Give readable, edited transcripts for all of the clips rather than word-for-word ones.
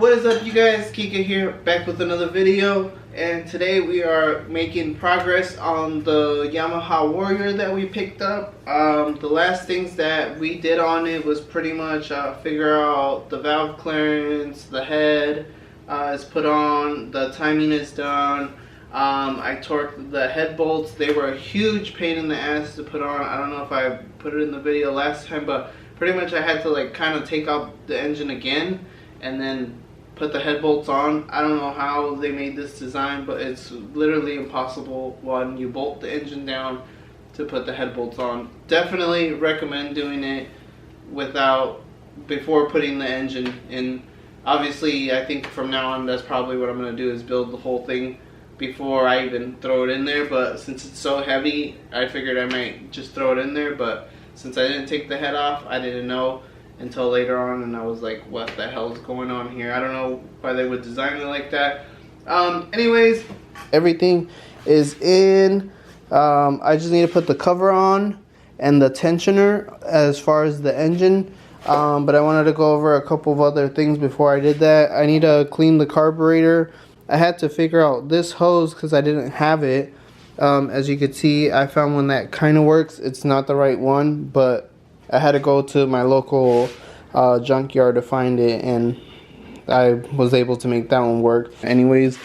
What is up, you guys? Kika here, back with another video, and today we are making progress on the Yamaha Warrior that we picked up. The last things that we did on it was pretty much figure out the valve clearance, the head is put on, the timing is done. I torqued the head bolts. They were a huge pain in the ass to put on. I don't know if I put it in the video last time, but pretty much I had to like kind of take out the engine again and then put the head bolts on. I don't know how they made this design, but it's literally impossible when you bolt the engine down to put the head bolts on. Definitely recommend doing it before putting the engine in. Obviously, I think from now on that's probably what I'm going to do, is build the whole thing before I even throw it in there. But since it's so heavy, I figured I might just throw it in there. But since I didn't take the head off, I didn't know until later on, and I was like, what the hell is going on here? I don't know why they would design it like that. Anyways, everything is in. I just need to put the cover on and the tensioner as far as the engine. But I wanted to go over a couple of other things before I did that. I need to clean the carburetor. I had to figure out this hose because I didn't have it. As you can see, I found one that kind of works. It's not the right one, but I had to go to my local junkyard to find it, and I was able to make that one work anyways.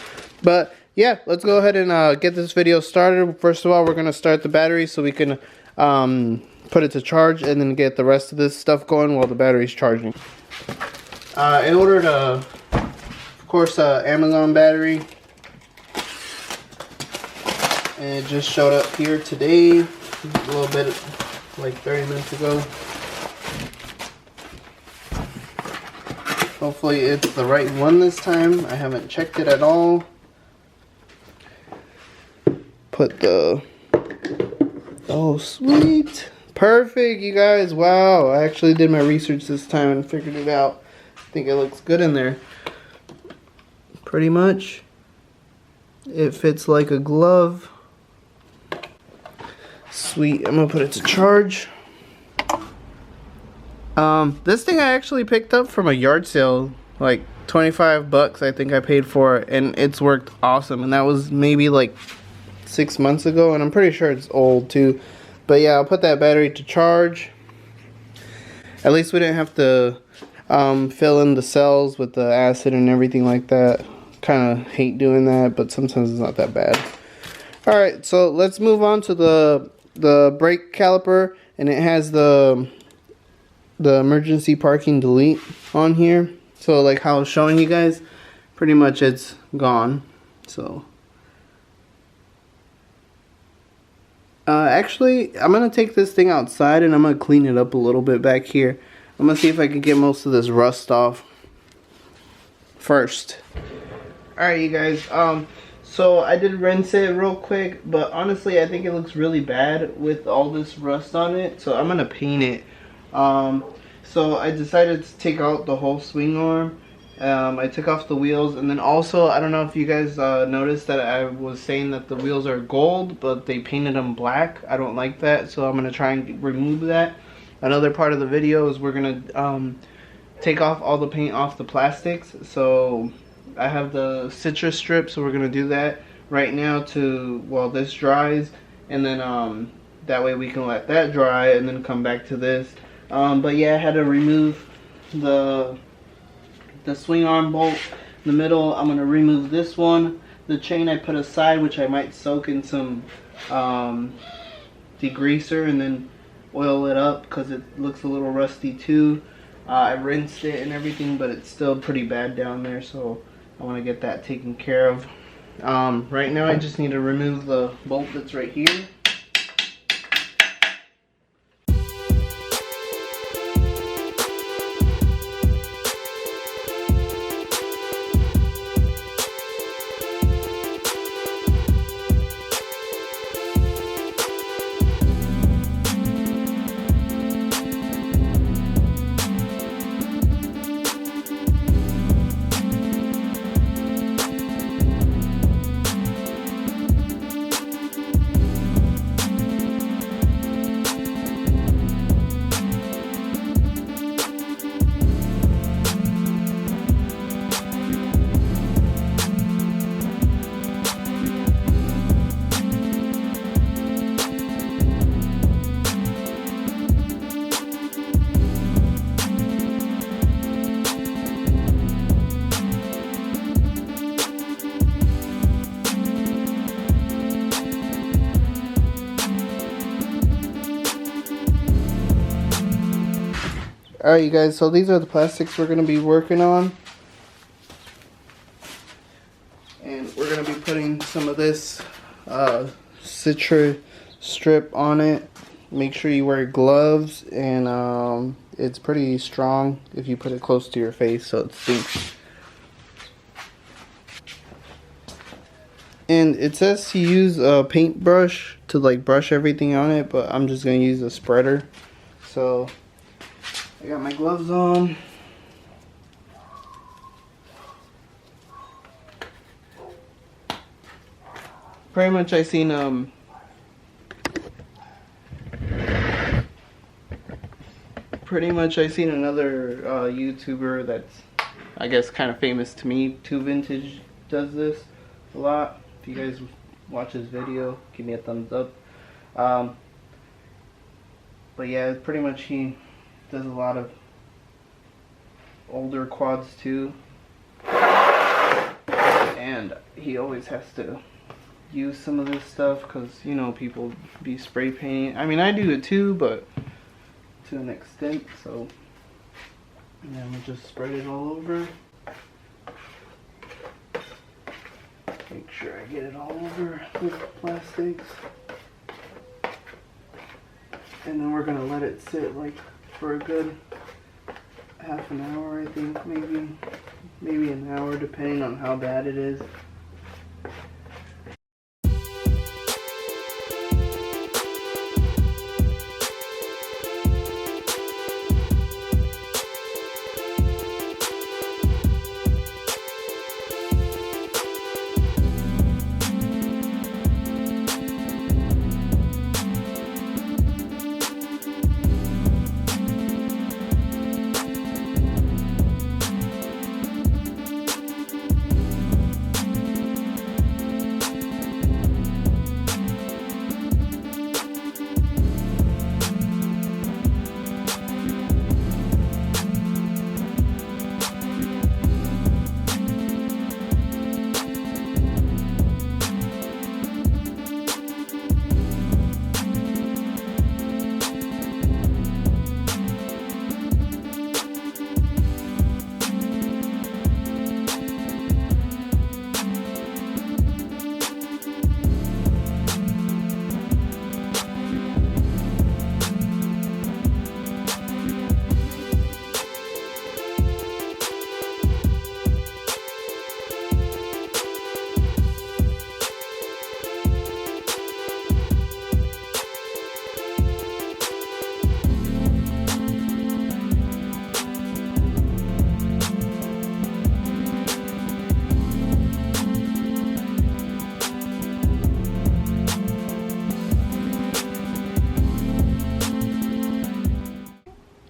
But yeah, let's go ahead and get this video started. First of all, we're going to start the battery so we can put it to charge, and then get the rest of this stuff going while the battery's charging. I ordered of course, Amazon battery, and it just showed up here today, a little bit like 30 minutes ago. Hopefully it's the right one this time. I haven't checked it at all. Put the... Oh, sweet. Perfect, you guys. Wow, I actually did my research this time and figured it out. I think it looks good in there. Pretty much. It fits like a glove. Sweet. I'm gonna put it to charge. This thing I actually picked up from a yard sale, like 25 bucks I think I paid for it, and it's worked awesome. And that was maybe like 6 months ago, and I'm pretty sure it's old too. But yeah, I'll put that battery to charge. At least we didn't have to fill in the cells with the acid and everything like that. Kind of hate doing that, but sometimes it's not that bad. Alright, so let's move on to the brake caliper, and it has the emergency parking delete on here. So like how I was showing you guys, pretty much it's gone. So actually, I'm gonna take this thing outside and I'm gonna clean it up a little bit back here. I'm gonna see if I can get most of this rust off first. Alright, you guys, so I did rinse it real quick, but honestly I think it looks really bad with all this rust on it, so I'm gonna paint it. So I decided to take out the whole swing arm. I took off the wheels, and then also, I don't know if you guys noticed that I was saying that the wheels are gold, but they painted them black. I don't like that, so I'm gonna try and remove that. Another part of the video is we're gonna take off all the paint off the plastics. So I have the citrus strip, so we're gonna do that right now while this dries, and then that way we can let that dry and then come back to this. But yeah, I had to remove the swing arm bolt in the middle. I'm gonna remove this one. The chain I put aside, which I might soak in some degreaser and then oil it up because it looks a little rusty too. I rinsed it and everything, but it's still pretty bad down there, so I want to get that taken care of. Right now I just need to remove the bolt that's right here. Alright you guys, so these are the plastics we're going to be working on. And we're going to be putting some of this citrus strip on it. Make sure you wear gloves, and it's pretty strong if you put it close to your face so it stinks. And it says to use a paintbrush to like brush everything on it, but I'm just going to use a spreader. So I got my gloves on. Pretty much I seen another YouTuber that's, I guess, kind of famous to me. Too Vintage does this a lot. If you guys watch his video, give me a thumbs up. But yeah, pretty much he does a lot of older quads too, and he always has to use some of this stuff because, you know, people be spray painting. I mean, I do it too, but to an extent. So and I'm gonna just spread it all over. Make sure I get it all over the plastics. And then we're gonna let it sit like for a good half an hour, I think, maybe an hour, depending on how bad it is.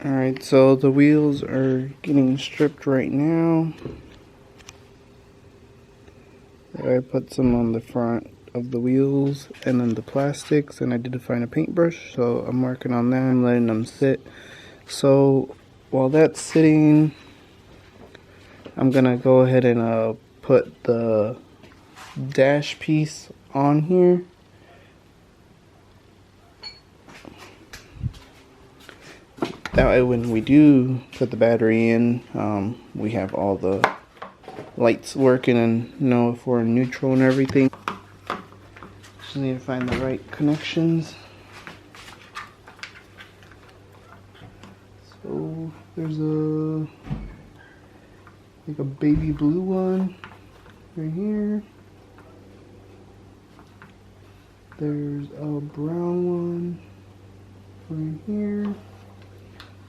Alright, so the wheels are getting stripped right now. I put some on the front of the wheels and then the plastics, and I did find a paintbrush, so I'm working on that. I'm letting them sit. So while that's sitting, I'm gonna go ahead and put the dash piece on here. That way when we do put the battery in, we have all the lights working and know if we're in neutral and everything. Just need to find the right connections. So there's like a baby blue one right here. There's a brown one right here.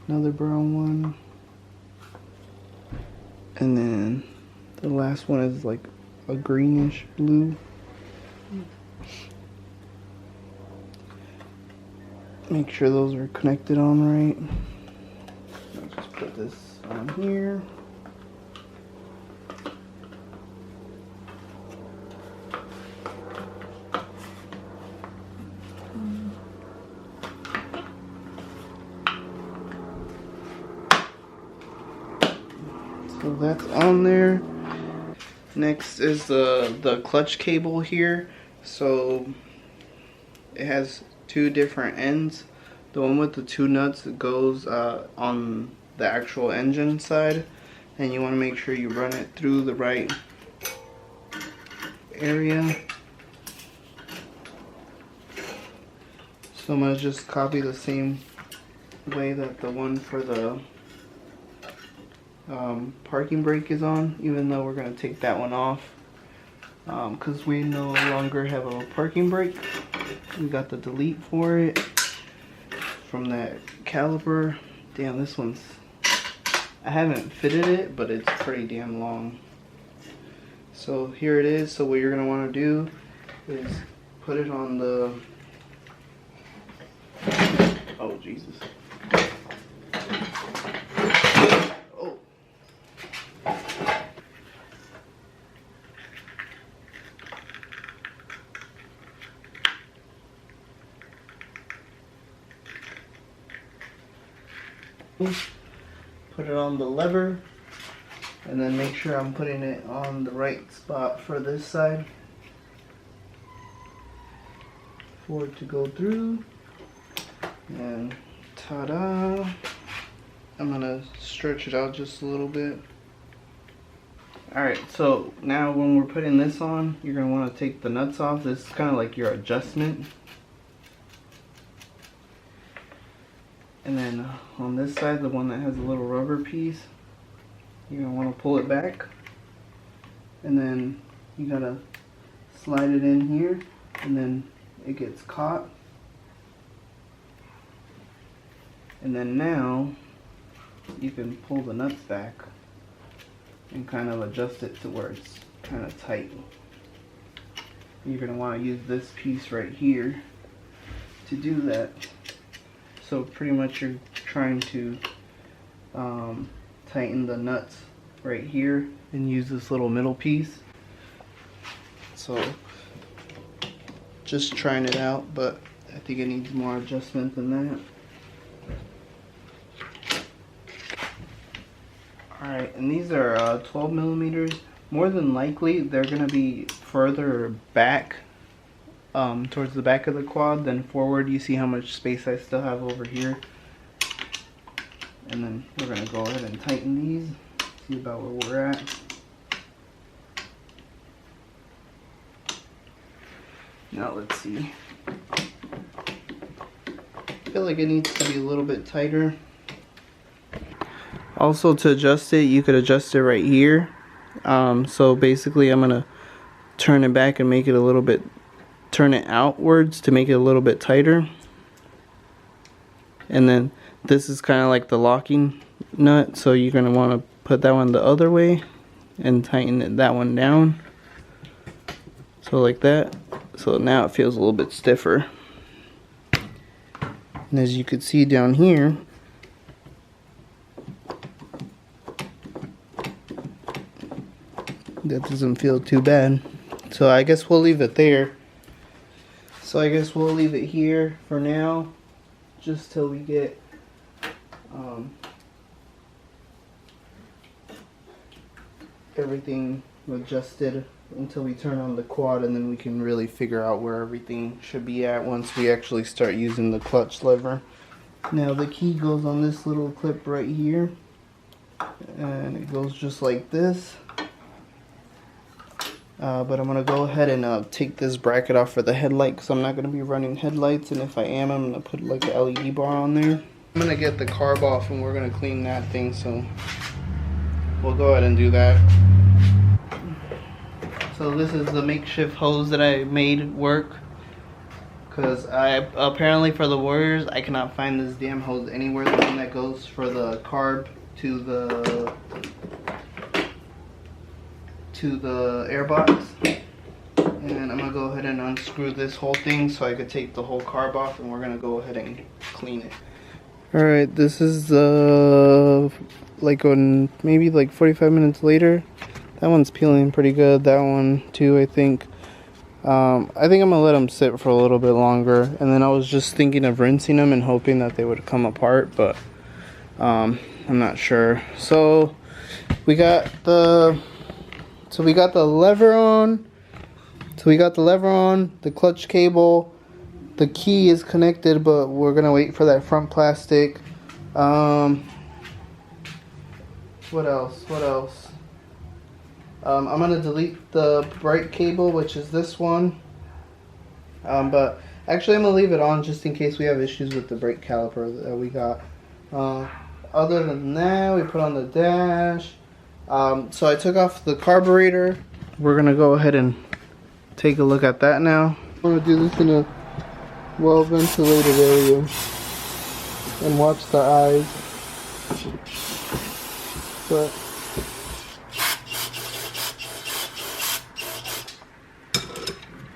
Another brown one. And then the last one is like a greenish blue. Make sure those are connected on right. I'll just put this on here. So that's on there. Next is the clutch cable here. So it has two different ends. The one with the two nuts goes on the actual engine side, and you want to make sure you run it through the right area. So I'm going to just copy the same way that the one for the parking brake is on, even though we're going to take that one off because we no longer have a parking brake. We got the delete for it from that caliper. Damn, this one's, I haven't fitted it, but it's pretty damn long. So here it is. So what you're going to want to do is put it on the, oh Jesus. Oh. Put it on the lever, and then make sure I'm putting it on the right spot for this side for it to go through. And ta-da! I'm gonna stretch it out just a little bit. Alright, so now when we're putting this on, you're gonna want to take the nuts off. This is kind of like your adjustment. And then on this side, the one that has a little rubber piece, you're gonna want to pull it back. And then you gotta slide it in here, and then it gets caught. And then now you can pull the nuts back and kind of adjust it to where it's kind of tight. You're going to want to use this piece right here to do that. So pretty much you're trying to tighten the nuts right here and use this little middle piece. So just trying it out, but I think it needs more adjustment than that. Alright, and these are 12 millimeters. More than likely, they're going to be further back, towards the back of the quad than forward. You see how much space I still have over here. And then we're going to go ahead and tighten these, see about where we're at. Now let's see. I feel like it needs to be a little bit tighter. Also, to adjust it, you could adjust it right here. So basically I'm gonna turn it back and make it a little bit, turn it outwards to make it a little bit tighter. And then this is kind of like the locking nut, so you're gonna want to put that one the other way and tighten that one down. So like that. So now it feels a little bit stiffer. And as you can see down here, that doesn't feel too bad. So I guess we'll leave it there. So I guess we'll leave it here for now, just till we get everything adjusted, until we turn on the quad, and then we can really figure out where everything should be at once we actually start using the clutch lever. Now the key goes on this little clip right here, and it goes just like this. But I'm going to go ahead and take this bracket off for the headlight, because I'm not going to be running headlights, and if I am, I'm going to put like an LED bar on there. I'm going to get the carb off and we're going to clean that thing, so we'll go ahead and do that. So this is the makeshift hose that I made work, because apparently for the Warriors I cannot find this damn hose anywhere, the one that goes for the carb to the airbox. And I'm gonna go ahead and unscrew this whole thing so I could take the whole carb off, and we're gonna go ahead and clean it. Alright, this is like on maybe like 45 minutes later. That one's peeling pretty good. That one too, I think. I think I'm gonna let them sit for a little bit longer, and then I was just thinking of rinsing them and hoping that they would come apart, but I'm not sure. So we got the lever on. So we got the lever on, the clutch cable, the key is connected, but we're gonna wait for that front plastic. What else? What else? I'm gonna delete the brake cable, which is this one. But actually, I'm gonna leave it on just in case we have issues with the brake caliper that we got. Other than that, we put on the dash. So I took off the carburetor. We're gonna go ahead and take a look at that now. I'm gonna do this in a well-ventilated area and watch the eyes. But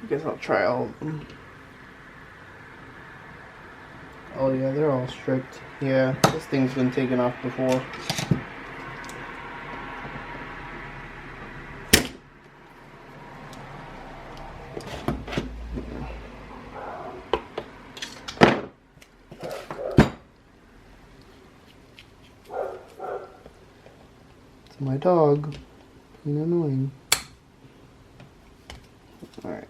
I guess I'll try all of them. Oh yeah, they're all stripped. Yeah, this thing's been taken off before. It's my dog. Being annoying. Alright.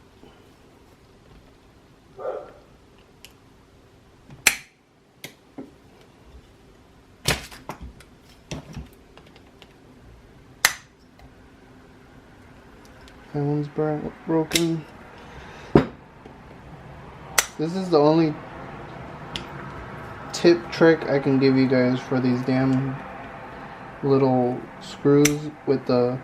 That one's broken. This is the only tip trick I can give you guys for these damn little screws with the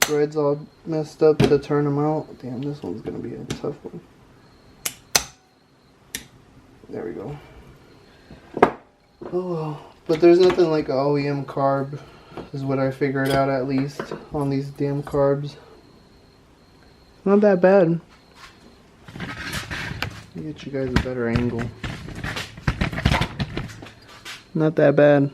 threads all messed up to turn them out. Damn, this one's gonna be a tough one. There we go. Oh, but there's nothing like a OEM carb, is what I figured out at least on these damn carbs. Not that bad. Let me get you guys a better angle. Not that bad.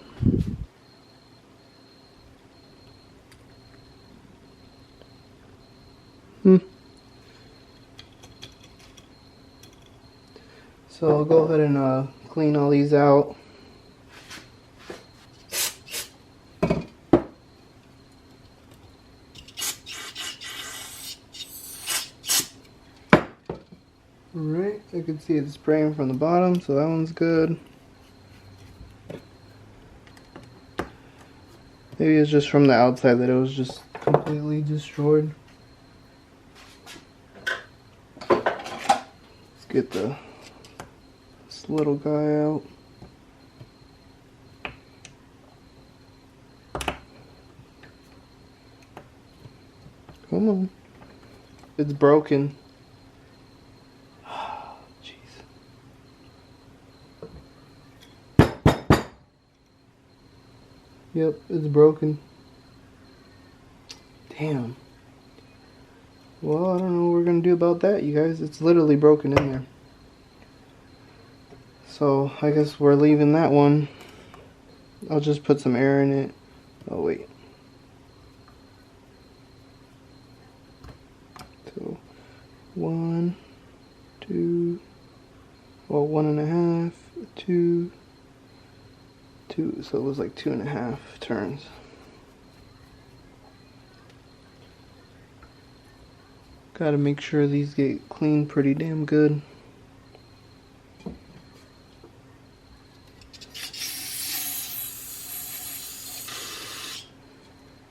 So I'll go ahead and clean all these out. Alright, I can see it spraying from the bottom, so that one's good. Maybe it's just from the outside that it was just completely destroyed. Let's get this little guy out. Come on. It's broken. Yep, it's broken. Damn. Well, I don't know what we're gonna do about that, you guys. It's literally broken in there. So, I guess we're leaving that one. I'll just put some air in it. Oh, wait. So, 1, 2, well, 1.5, 2, 2, so it was like 2.5 turns. Gotta make sure these get cleaned pretty damn good.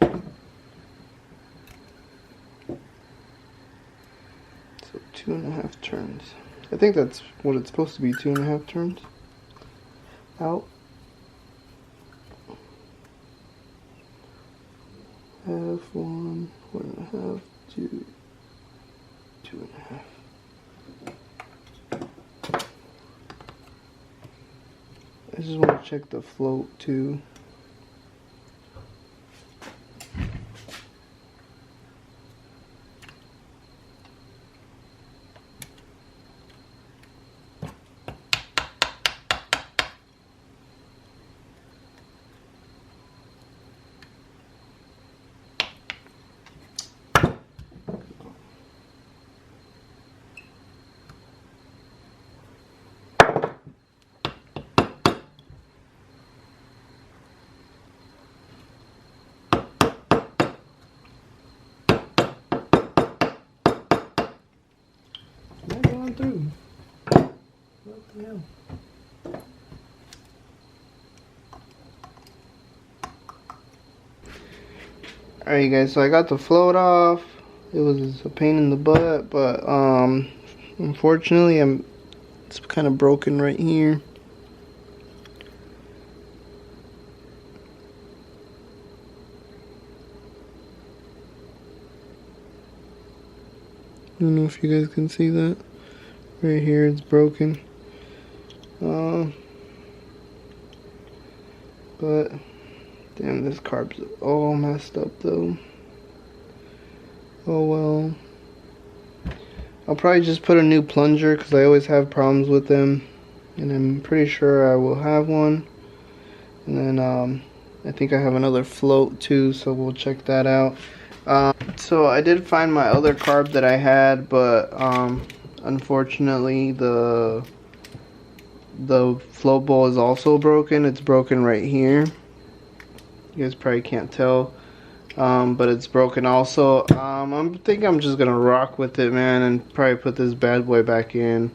So 2.5 turns. I think that's what it's supposed to be, 2.5 turns. Out. Half, 1, 1.5, 2, 2.5. I just want to check the float too. coming through. What the hell? Alright guys, so I got the float off. It was a pain in the butt, but unfortunately it's kind of broken right here. I don't know if you guys can see that. Right here it's broken. But damn, this carb's all messed up though. Oh well. I'll probably just put a new plunger because I always have problems with them. And I'm pretty sure I will have one. And then I think I have another float too, so we'll check that out. So I did find my other carb that I had, but unfortunately the float bowl is also broken. It's broken right here. You guys probably can't tell, but it's broken also. I think I'm just gonna rock with it, man, and probably put this bad boy back in.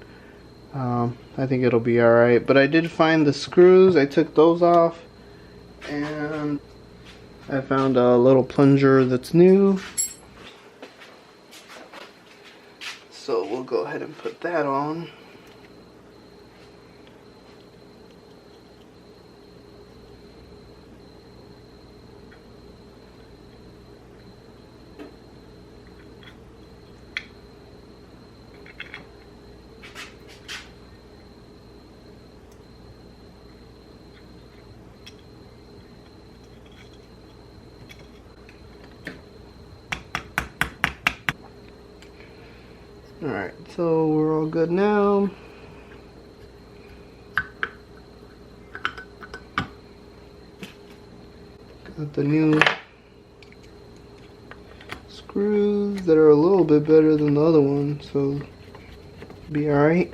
I think it'll be alright. But I did find the screws. I took those off, and I found a little plunger that's new. So we'll go ahead and put that on. Alright, so we're all good now. Got the new screws that are a little bit better than the other one, so be alright.